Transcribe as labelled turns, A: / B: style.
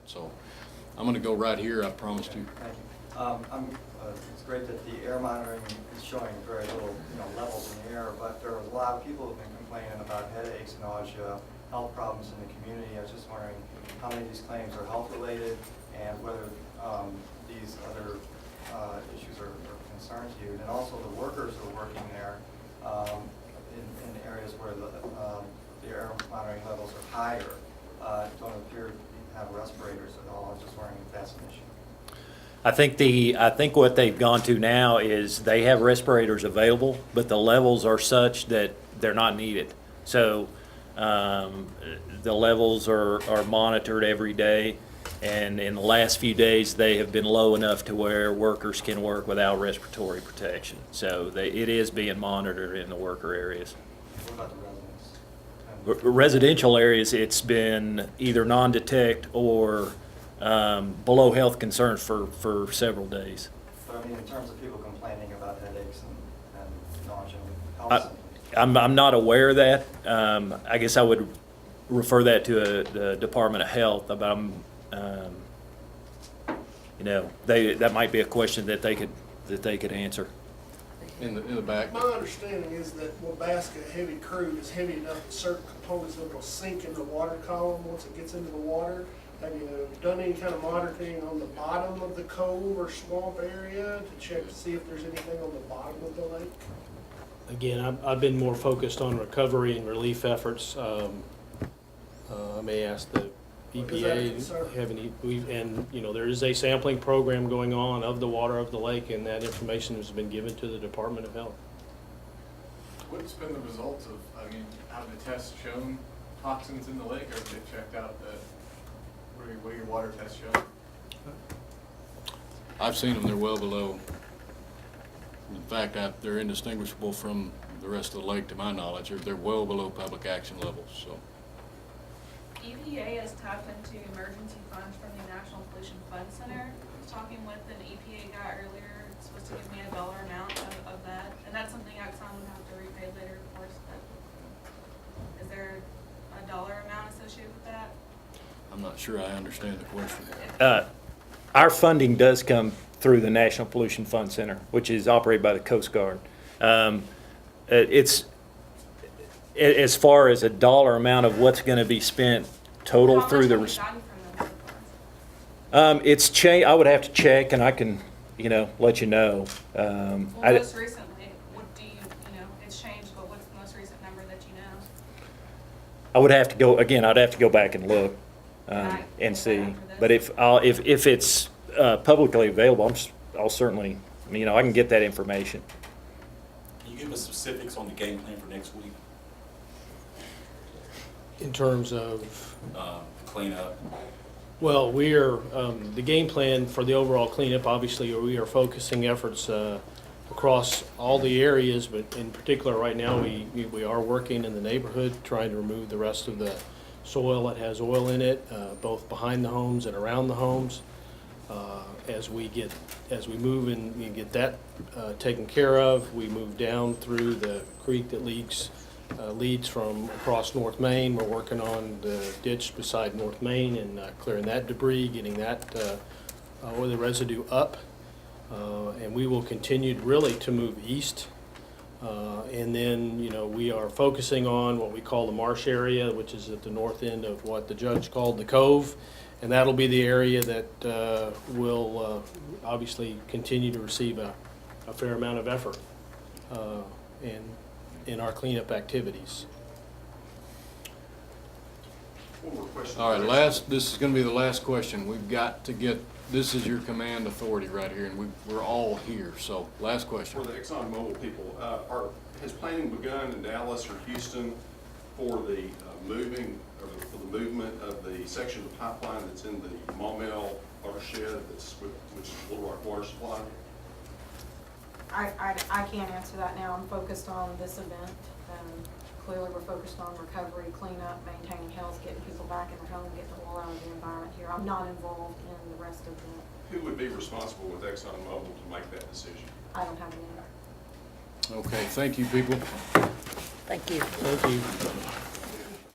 A: So I'm going to go right here, I promised you.
B: Thank you. It's great that the air monitoring is showing very little, levels in the air, but there are a lot of people who have been complaining about headaches, nausea, health problems in the community. I was just wondering how many of these claims are health-related and whether these other issues are concerned to you. And also the workers who are working there in areas where the air monitoring levels are higher don't appear to have respirators at all. I was just wondering if that's an issue.
C: I think what they've gone to now is they have respirators available, but the levels are such that they're not needed. So the levels are monitored every day, and in the last few days they have been low enough to where workers can work without respiratory protection. So it is being monitored in the worker areas.
B: What about the residents?
C: Residential areas, it's been either non-detect or below health concerns for several days.
B: But I mean, in terms of people complaining about headaches and nausea and health symptoms.
C: I'm not aware of that. I guess I would refer that to the Department of Health. But that might be a question that they could answer.
A: In the back.
D: My understanding is that Wabasca heavy crude is heavy enough that certain components of it will sink in the water column once it gets into the water. Have you done any kind of monitoring on the bottom of the cove or swamp area to check to see if there's anything on the bottom of the lake?
E: Again, I've been more focused on recovery and relief efforts. I may ask the EPA, there is a sampling program going on of the water of the lake, and that information has been given to the Department of Health.
F: What's been the results of, have the tests shown toxins in the lake, or have they checked out that, what are your water tests showing?
A: I've seen them, they're well below. In fact, they're indistinguishable from the rest of the lake to my knowledge. They're well below public action levels, so.
G: EPA has tapped into emergency funds from the National Pollution Fund Center. I was talking with an EPA guy earlier. It's supposed to give me a dollar amount of that, and that's something Exxon would have to repay later, of course. But is there a dollar amount associated with that?
A: I'm not sure I understand the question.
C: Our funding does come through the National Pollution Fund Center, which is operated by the Coast Guard. It's as far as a dollar amount of what's going to be spent total
G: How
C: through
G: much
C: the.
G: have you gotten from them so far?
C: I would have to check, and I can, let you know.
G: Well, most recently, what do it's changed, but what's the most recent number that you know?
C: I would have to go again. I'd have to go back and look
G: Right.
C: and see.
G: After this.
C: But if it's publicly available, I'll certainly, I can get that information.
H: Can you give us specifics on the game plan for next week?
E: In terms of,
H: Cleanup.
E: well, the game plan for the overall cleanup, obviously, we are focusing efforts across all the areas, but in particular right now, we are working in the neighborhood, trying to remove the rest of the soil that has oil in it, both behind the homes and around the homes. As we move and get that taken care of, we move down through the creek that leads from across North Main. We're working on the ditch beside North Main and clearing that debris, getting that oily residue up. And we will continue really to move east. And then, we are focusing on what we call the marsh area, which is at the north end of what the judge called the cove. And that'll be the area that will obviously continue to receive a fair amount of effort in our cleanup activities.
H: One more question.
A: All right, this is going to be the last question. We've got to get, this is your command authority right here, and we're all here. So, last question.
I: For the ExxonMobil people, has planning begun in Dallas or Houston for the movement of the section of pipeline that's in the Maumelle watershed, which is Little Rock Water Supply?
J: I can't answer that now. I'm focused on this event. Clearly, we're focused on recovery, cleanup, maintaining health, getting people back in their home, getting the oil out of the environment here. I'm not involved in the rest of the.
I: Who would be responsible with ExxonMobil to make that decision?
J: I don't have an answer.
A: Okay, thank you, people.
K: Thank you.
E: Thank you.